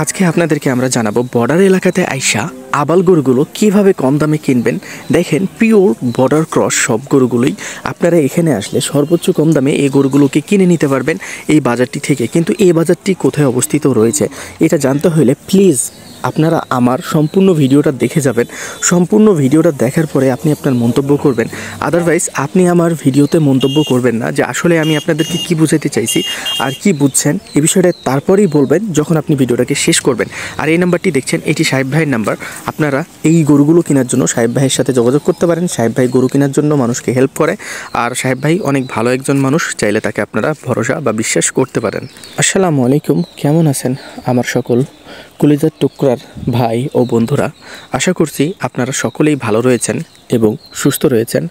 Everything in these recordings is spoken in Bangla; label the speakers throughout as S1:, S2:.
S1: আজকে আপনাদেরকে আমরা জানাবো বর্ডার এলাকাতে আইসা আবাল গরুগুলো কিভাবে কম দামে কিনবেন। দেখেন পিওর বর্ডার ক্রস সব গরুগুলোই আপনারা এখানে আসলে সর্বোচ্চ কম দামে এই গরুগুলোকে কিনে নিতে পারবেন এই বাজারটি থেকে। কিন্তু এই বাজারটি কোথায় অবস্থিত রয়েছে এটা জানতে হলে প্লিজ আপনারা আমার সম্পূর্ণ ভিডিওটা দেখে যাবেন। সম্পূর্ণ ভিডিওটা দেখার পরে আপনি আপনার মন্তব্য করবেন। আদারওয়াইজ আপনি আমার ভিডিওতে মন্তব্য করবেন না যে আসলে আমি আপনাদেরকে কি বোঝাতে চাইছি আর কি বুঝছেন এই বিষয়টা তারপরেই বলবেন যখন আপনি ভিডিওটাকে শেষ করবেন। আর এই নাম্বারটি দেখছেন এটি সাহেব ভাইয়ের নাম্বার। আপনারা এই গরুগুলো কেনার জন্য সাহেব ভাইয়ের সাথে যোগাযোগ করতে পারেন। সাহেব ভাই গরু কেনার জন্য মানুষকে হেল্প করে, আর সাহেব ভাই অনেক ভালো একজন মানুষ, চাইলে তাকে আপনারা ভরসা বা বিশ্বাস করতে পারেন। আসসালামু আলাইকুম, কেমন আছেন আমার সকল কলিজার টুকরার ভাই ও বন্ধুরা? আশা করছি আপনারা সকলেই ভালো রয়েছেন এবং সুস্থ রয়েছেন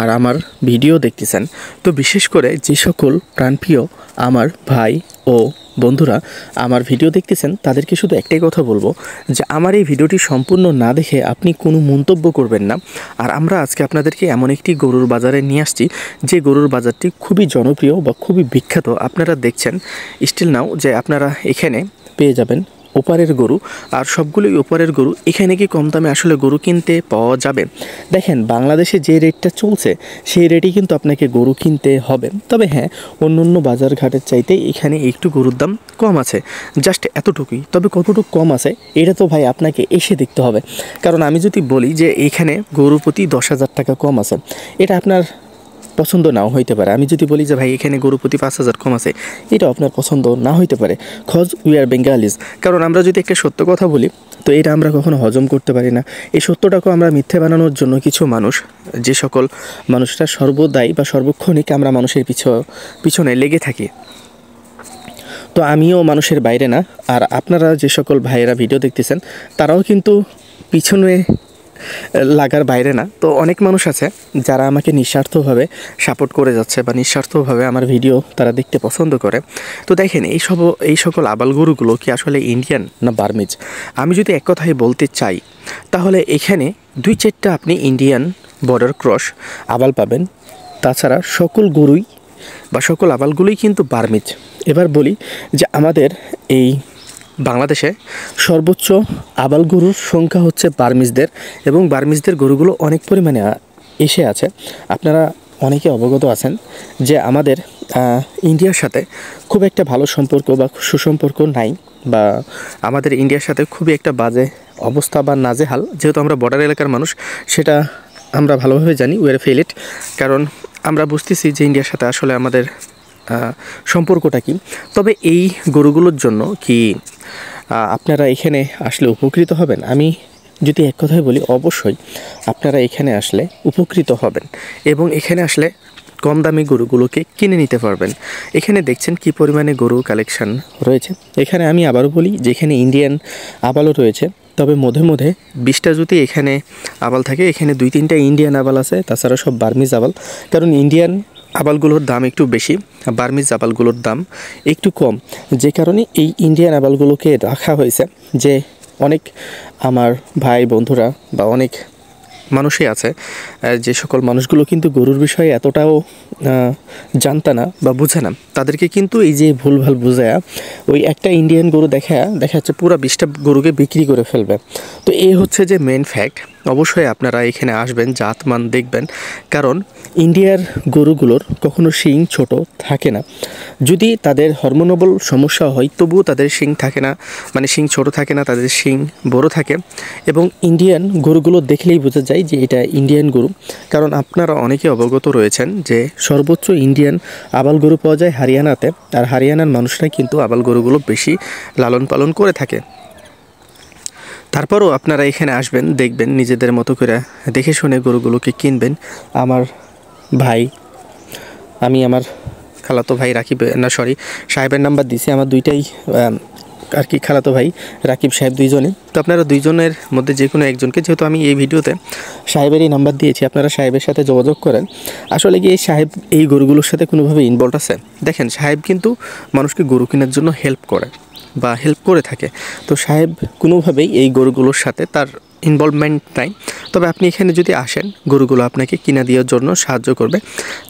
S1: আর আমার ভিডিও দেখতেছেন। তো বিশেষ করে যে সকল প্রাণপ্রিয় আমার ভাই ও বন্ধুরা আমার ভিডিও দেখতেছেন তাদেরকে শুধু একটাই কথা বলবো যে আমার এই ভিডিওটি সম্পূর্ণ না দেখে আপনি কোনো মন্তব্য করবেন না। আর আমরা আজকে আপনাদেরকে এমন একটি গরুর বাজারে নিয়ে আসছি যে গরুর বাজারটি খুবই জনপ্রিয় বা খুবই বিখ্যাত। আপনারা দেখছেন স্টিল নাও যে আপনারা এখানে পেয়ে যাবেন ওপারের গরু, আর সবগুলোই ওপারের গরু। এখানে কি কম দামে আসলে গরু কিনতে পাওয়া যাবে? দেখেন বাংলাদেশে যে রেটটা চলছে সেই রেটেই কিন্তু আপনাকে গরু কিনতে হবে। তবে হ্যাঁ, অন্য অন্য বাজার ঘাটের চাইতে এখানে একটু গরুর দাম কম আছে, জাস্ট এতটুকুই। তবে কতটুকু কম আছে এটা তো ভাই আপনাকে এসে দেখতে হবে। কারণ আমি যদি বলি যে এখানে গরু প্রতি 10,000 টাকা কম আছে, এটা আপনার পছন্দ নাও হইতে পারে। আমি যদি বলি যে ভাই এখানে গরু প্রতি 5,000 কম আছে, এটা আপনার পছন্দ না হইতে পারে। খজ উই আর বেঙ্গালিজ। কারণ আমরা যদি একটা সত্য কথা বলি তো এটা আমরা কখনো হজম করতে পারি না। এই সত্যটাকেও আমরা মিথ্যে বানানোর জন্য কিছু মানুষ, যে সকল মানুষরা সর্বদাই বা সর্বক্ষণিক আমরা মানুষের পিছনে লেগে থাকি। তো আমিও মানুষের বাইরে না। আর আপনারা যে সকল ভাইয়েরা ভিডিও দেখতেছেন তারাও কিন্তু পিছনে লাগার বাইরে না। তো অনেক মানুষ আছে যারা আমাকে নিঃস্বার্থভাবে সাপোর্ট করে যাচ্ছে বা নিঃস্বার্থভাবে আমার ভিডিও তারা দেখতে পছন্দ করে। তো দেখেন এই সকল আবাল গরুগুলো কি আসলে ইন্ডিয়ান না বার্মিজ? আমি যদি এক কথাই বলতে চাই তাহলে এখানে 2-4টা আপনি ইন্ডিয়ান বর্ডার ক্রস আবাল পাবেন। তাছাড়া সকল গরুই বা সকল আবালগুলোই কিন্তু বার্মিজ। এবার বলি যে আমাদের এই বাংলাদেশে সর্বোচ্চ আবাল গরুর সংখ্যা হচ্ছে বার্মিজদের, এবং বার্মিজদের গরুগুলো অনেক পরিমাণে এসে আছে। আপনারা অনেকে অবগত আছেন যে আমাদের ইন্ডিয়ার সাথে খুব একটা ভালো সম্পর্ক বা সুসম্পর্ক নাই, বা আমাদের ইন্ডিয়ার সাথে খুবই একটা বাজে অবস্থা বা নাজেহাল। যেহেতু আমরা বর্ডার এলাকার মানুষ সেটা আমরা ভালোভাবে জানি, উই আর ফিল ইট। কারণ আমরা বুঝতেছি যে ইন্ডিয়ার সাথে আসলে আমাদের সম্পর্কটা কী। তবে এই গরুগুলোর জন্য কি আপনারা এখানে আসলে উপকৃত হবেন? আমি যদি এক কথায় বলি অবশ্যই আপনারা এখানে আসলে উপকৃত হবেন এবং এখানে আসলে কম দামি গরুগুলোকে কিনে নিতে পারবেন। এখানে দেখছেন কি পরিমাণে গরু কালেকশন রয়েছে। এখানে আমি আবারও বলি যে এখানে ইন্ডিয়ান আবালও রয়েছে। তবে মধ্যে মধ্যে 20টা যদি এখানে আবাল থাকে, এখানে 2-3টা ইন্ডিয়ান আবাল আছে, তাছাড়া সব বার্মিজ আবাল। কারণ ইন্ডিয়ান আবালগুলোর দাম একটু বেশি, বার্মিজ আবালগুলোর দাম একটু কম। যে কারণে এই ইন্ডিয়ান আবালগুলোকে রাখা হয়েছে যে অনেক আমার ভাই বন্ধুরা বা অনেক মানুষই আছে যে সকল মানুষগুলো কিন্তু গরুর বিষয়ে এতটাও জানতে না বা বুঝে না, তাদেরকে কিন্তু এই যে ভুলভাল বুঝায়া ওই একটা ইন্ডিয়ান গরু দেখা যাচ্ছে পুরো 20টা গরুকে বিক্রি করে ফেলবে। তো এই হচ্ছে যে মেন ফ্যাক্ট। অবশ্যই আপনারা এখানে আসবেন, জাতমান দেখবেন। কারণ ইন্ডিয়ার গরুগুলোর কখনো শিং ছোট থাকে না। যদি তাদের হরমোনাল সমস্যা হয় তবুও তাদের শিং থাকে না, মানে শিং ছোট থাকে না, তাদের শিং বড় থাকে। এবং ইন্ডিয়ান গরুগুলো দেখলেই বোঝা যায় যে এটা ইন্ডিয়ান গরু। কারণ আপনারা অনেকে অবগত রয়েছেন যে সর্বোচ্চ ইন্ডিয়ান আবাল গরু পাওয়া যায় হরিয়ানাতে, আর হরিয়ানার মানুষরা কিন্তু আবাল গরুগুলো বেশি লালন পালন করে থাকে। তারপরও আপনারা এখানে আসবেন, দেখবেন, নিজেদের মতো করে দেখে শুনে গরুগুলোকে কিনবেন। আমার ভাই, আমি আমার খালাতো ভাই রাকিব, না সরি সাহেবের নাম্বার দিছি, আমার দুইটাই আর কি খালাতো ভাই রাকিব সাহেব দুইজনে। তো আপনারা দুইজনের মধ্যে যে কোনো একজনকে, যেহেতু আমি এই ভিডিওতে সাহেবেরই নাম্বার দিয়েছি, আপনারা সাহেবের সাথে যোগাযোগ করেন। আসলে কি এই সাহেব এই গরুগুলোর সাথে কোনোভাবে ইনভলভ আছে? দেখেন সাহেব কিন্তু মানুষকে গরু কেনার জন্য হেল্প করে বা হেল্প করে থাকে। তো সাহেব কোনোভাবেই এই গরুগুলোর সাথে তার ইনভলভমেন্ট নাই। তবে আপনি এখানে যদি আসেন, গরুগুলো আপনাকে কিনা দেওয়ার জন্য সাহায্য করবে।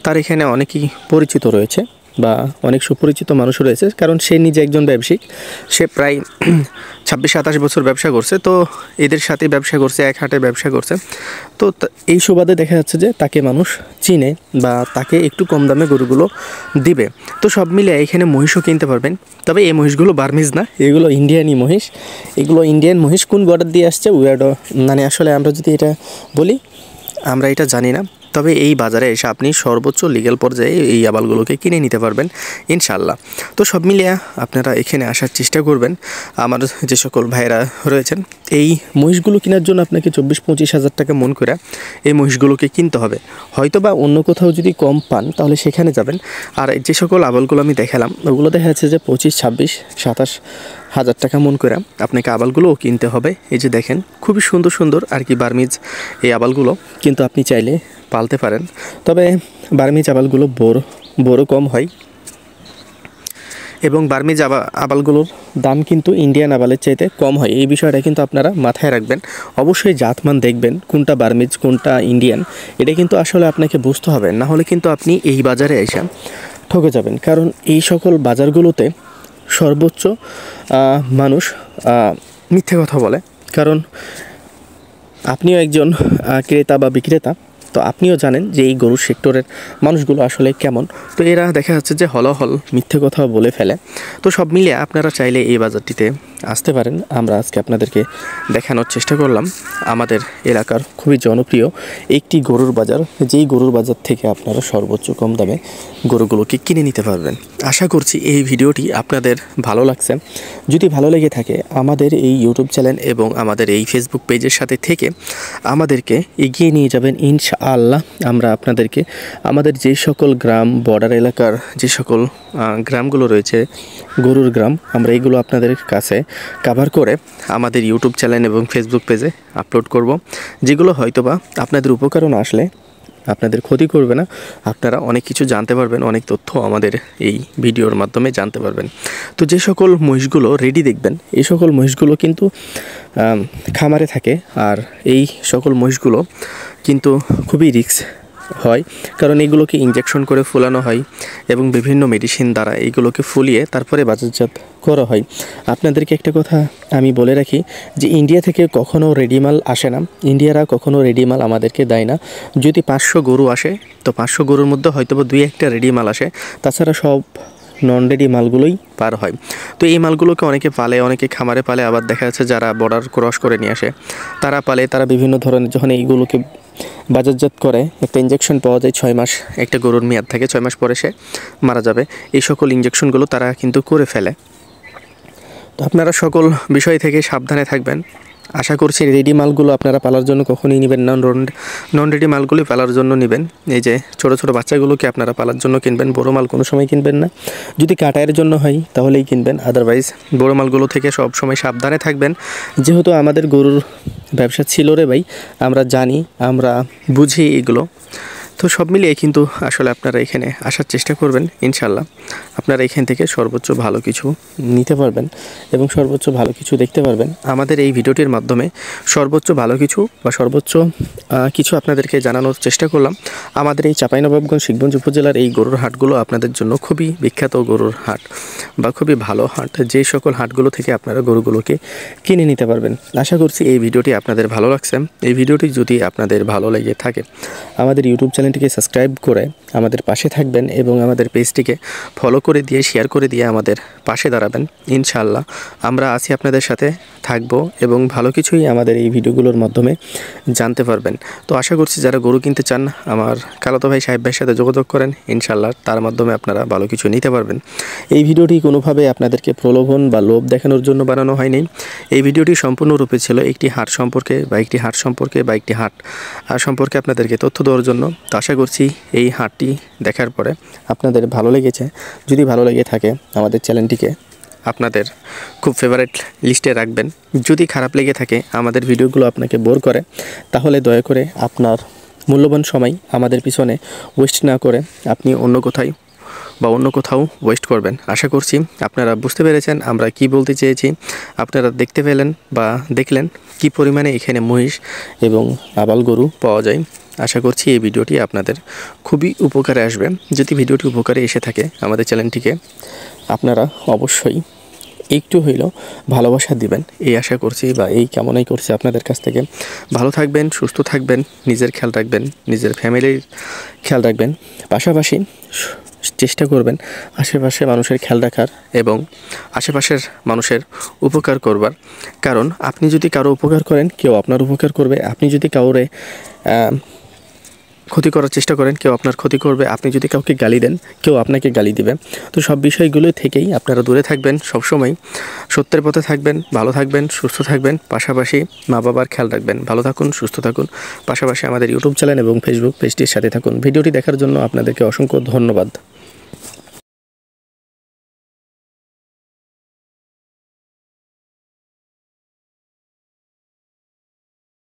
S1: তার এখানে অনেকেই পরিচিত রয়েছে। বা অনেক সুপরিচিত মানুষ রয়েছে, কারণ সে নিজে একজন ব্যবসায়িক। সে প্রায় 26-27 বছর ব্যবসা করছে, তো এদের সাথে ব্যবসা করছে, এক হাটে ব্যবসা করছে। তো এই সুবাদে দেখা যাচ্ছে যে তাকে মানুষ চিনে বা তাকে একটু কম দামে গরুগুলো দিবে। তো সব মিলে এখানে মহিষও কিনতে পারবেন। তবে এই মহিষগুলো বার্মিজ না, এগুলো ইন্ডিয়ানই মহিষ। এগুলো ইন্ডিয়ান মহিষ। কোন বর্ডার দিয়ে আসছে উইয়ার্ডো, মানে আসলে আমরা যদি এটা বলি, আমরা এটা জানি না। তবে এই বাজারে এসে আপনি সর্বোচ্চ লিগ্যাল পর্যায়ে এই আবালগুলোকে কিনে নিতে পারবেন ইনশাল্লাহ। তো সব মিলিয়ে আপনারা এখানে আসার চেষ্টা করবেন। আমার যে সকল ভাইরা রয়েছেন, এই মহিষগুলো কেনার জন্য আপনাকে 24-25 হাজার টাকা মন করে এই মহিষগুলোকে কিনতে হবে। হয়তো বা অন্য কোথাও যদি কম পান তাহলে সেখানে যাবেন। আর যে সকল আবালগুলো আমি দেখালাম ওগুলো দেখা যাচ্ছে যে 25, 26, 27 হাজার টাকা মন করে আপনাকে আবালগুলোও কিনতে হবে। এই যে দেখেন খুবই সুন্দর সুন্দর আর কি বার্মিজ এই আবালগুলো কিন্তু আপনি চাইলে পালতে পারেন। তবে বার্মিজ আবালগুলো বড় কম হয় এবং বার্মিজ আবালগুলোর দাম কিন্তু ইন্ডিয়ান আবালের চাইতে কম হয়। এই বিষয়টা কিন্তু আপনারা মাথায় রাখবেন। অবশ্যই জাতমান দেখবেন কোনটা বার্মিজ কোনটা ইন্ডিয়ান, এটা কিন্তু আসলে আপনাকে বুঝতে হবে, না হলে কিন্তু আপনি এই বাজারে এসে ঠকে যাবেন। কারণ এই সকল বাজারগুলোতে সর্বোচ্চ মানুষ মিথ্যে কথা বলে। কারণ আপনিও একজন ক্রেতা বা বিক্রেতা, তো আপনিও জানেন যে এই গরুর সেক্টরের মানুষগুলো আসলে কেমন। তো এরা দেখা যাচ্ছে যে হলাহল মিথ্যে কথা বলে ফেলে। তো সব মিলিয়ে আপনারা চাইলে এই বাজারটিতে আসতে পারেন। আমরা আজকে আপনাদেরকে দেখানোর চেষ্টা করলাম আমাদের এলাকার খুবই জনপ্রিয় একটি গরুর বাজার, যেই গরুর বাজার থেকে আপনারা সর্বোচ্চ কম দামে গরুগুলোকে কিনে নিতে পারবেন। আশা করছি এই ভিডিওটি আপনাদের ভালো লাগছে। যদি ভালো লেগে থাকে আমাদের এই ইউটিউব চ্যানেল এবং আমাদের এই ফেসবুক পেজের সাথে থেকে আমাদেরকে এগিয়ে নিয়ে যাবেন ইনশাআল্লাহ। আমরা আপনাদেরকে আমাদের যে সকল গ্রাম, বর্ডার এলাকার যে সকল গ্রামগুলো রয়েছে গরুর গ্রাম, আমরা এইগুলো আপনাদের কাছে কভার করে আমাদের ইউটিউব চ্যানেল এবং ফেসবুক পেজে আপলোড করব, যেগুলো হয়তোবা আপনাদের উপকারও না আসলে আপনাদের ক্ষতি করবে না। আপনারা অনেক কিছু জানতে পারবেন, অনেক তথ্য আমাদের এই ভিডিওর মাধ্যমে জানতে পারবেন। তো যে সকল মহিষগুলো রেডি দেখবেন, এই সকল মহিষগুলো কিন্তু খামারে থাকে। আর এই সকল মহিষগুলো কিন্তু খুবই রিস্ক হয়, কারণ এগুলোকে ইনজেকশন করে ফুলানো হয় এবং বিভিন্ন মেডিসিন দ্বারা এইগুলোকে ফুলিয়ে তারপরে বাজারজাত করা হয়। আপনাদেরকে একটা কথা আমি বলে রাখি যে ইন্ডিয়া থেকে কখনও রেডিমাল আসে না, ইন্ডিয়ারা কখনও রেডিমাল আমাদেরকে দেয় না। যদি 500 গরু আসে তো 500 গরুর মধ্যে হয়তো 2-1টা রেডিমাল আসে, তাছাড়া সব নন রেডি মালগুলোই পার হয়। তো এই মালগুলোকে অনেকে পালে, অনেকে খামারে পালে, আবার দেখা যাচ্ছে যারা বর্ডার ক্রস করে নিয়ে আসে তারা পালে। তারা বিভিন্ন ধরনের যখন এইগুলোকে বাজারজাত করে, একটা ইঞ্জেকশন পাওয়া যায় 6 মাস, একটা গরুর মেয়াদ থাকে, 6 মাস পরে সে মারা যাবে। এই সকল ইঞ্জেকশনগুলো তারা কিন্তু করে ফেলে। তো আপনারা সকল বিষয় থেকে সাবধানে থাকবেন। আশা করছি রেডি মালগুলো আপনারা পালার জন্য কখনোই নেবেন না, নন রেডি মালগুলি পালার জন্য নেবেন। এই যে ছোটো ছোটো বাচ্চাগুলোকে আপনারা পালার জন্য কিনবেন, বড়ো মাল কোনো সময় কিনবেন না। যদি কাটায়ের জন্য হয় তাহলেই কিনবেন, আদারওয়াইজ বড়ো মালগুলো থেকে সব সময় সাবধানে থাকবেন। যেহেতু আমাদের গরুর ব্যবসা ছিল রে ভাই, আমরা জানি, আমরা বুঝি এগুলো। তো সব মিলিয়ে কিন্তু আসলে আপনারা এখানে আসার চেষ্টা করবেন ইনশাল্লাহ। আপনারা এখান থেকে সর্বোচ্চ ভালো কিছু নিতে পারবেন এবং সর্বোচ্চ ভালো কিছু দেখতে পারবেন। আমাদের এই ভিডিওটির মাধ্যমে সর্বোচ্চ ভালো কিছু বা সর্বোচ্চ কিছু আপনাদেরকে জানানোর চেষ্টা করলাম। আমাদের এই চাঁপাইনবাবগঞ্জ শিবগঞ্জ উপজেলার এই গরুর হাটগুলো আপনাদের জন্য খুবই বিখ্যাত গরুর হাট বা খুবই ভালো হাট, যে সকল হাটগুলো থেকে আপনারা গরুগুলোকে কিনে নিতে পারবেন। আশা করছি এই ভিডিওটি আপনাদের ভালো লাগছে। এই ভিডিওটি যদি আপনাদের ভালো লেগে থাকে আমাদের ইউটিউব চ্যানেলটিকে সাবস্ক্রাইব করে আমাদের পাশে থাকবেন এবং আমাদের পেজটিকে ফলো করে দিয়ে শেয়ার করে দিয়ে আমাদের পাশে দাঁড়াবেন। ইনশাআল্লাহ আমরা আছি, আপনাদের সাথে থাকবো এবং ভালো কিছুই আমাদের এই ভিডিওগুলোর মাধ্যমে জানতে পারবেন। তো আশা করছি যারা গরু কিনতে চান আমার খালাতো ভাই সাহেব ভাইয়ের সাথে যোগাযোগ করেন, ইনশাআল্লাহ তার মাধ্যমে আপনারা ভালো কিছু নিতে পারবেন। এই ভিডিওটি কোনোভাবে আপনাদেরকে প্রলোভন বা লোভ দেখানোর জন্য বানানো হয়নি। এই ভিডিওটি সম্পূর্ণরূপে ছিল একটি হাট সম্পর্কে বা একটি হাট সম্পর্কে আপনাদেরকে তথ্য দেওয়ার জন্য। তো আশা করছি এই হাটটি দেখার পরে আপনাদের ভালো লেগেছে। যদি ভালো লেগে থাকে আমাদের চ্যানেলটিকে আপনাদের খুব ফেভারিট লিস্টে রাখবেন। যদি খারাপ লেগে থাকে, আমাদের ভিডিওগুলো আপনাকে বোর করে, তাহলে দয়া করে আপনার মূল্যবান সময় আমাদের পিছনে ওয়েস্ট না করে আপনি অন্য কোথাও ওয়েস্ট করবেন। আশা করছি আপনারা বুঝতে পেরেছেন আমরা কি বলতে চেয়েছি। আপনারা দেখতে পেলেন বা দেখলেন কি পরিমাণে এখানে মহিষ এবং আবাল গরু পাওয়া যায়। আশা করছি এই ভিডিওটি আপনাদের খুবই উপকারে আসবে। যদি ভিডিওটি উপকারে এসে থাকে আমাদের চ্যানেলটিকে আপনারা অবশ্যই একটু হইলেও ভালোবাসা দিবেন, এই আশা করছি বা এই কামনাই করছি আপনাদের কাছ থেকে। ভালো থাকবেন, সুস্থ থাকবেন, নিজের খেয়াল রাখবেন, নিজের ফ্যামিলির খেয়াল রাখবেন, পাশাপাশি চেষ্টা করবেন আশেপাশে মানুষের খেয়াল রাখার এবং আশেপাশের মানুষের উপকার করবার। কারণ আপনি যদি কারো উপকার করেন, কেউ আপনার উপকার করবে। আপনি যদি কাউরে ক্ষতি করার চেষ্টা করেন, কেউ আপনার ক্ষতি করবে। আপনি যদি কাউকে গালি দেন, কেউ আপনাকে গালি দিবে। তো সব বিষয়গুলো থেকেই আপনারা দূরে থাকবেন, সবসময় সত্যের পথে থাকবেন, ভালো থাকবেন, সুস্থ থাকবেন, পাশাপাশি মা বাবার খেয়াল রাখবেন। ভালো থাকুন, সুস্থ থাকুন, পাশাপাশি আমাদের ইউটিউব চ্যানেল এবং ফেসবুক পেজটির সাথে থাকুন। ভিডিওটি দেখার জন্য আপনাদেরকে অসংখ্য ধন্যবাদ।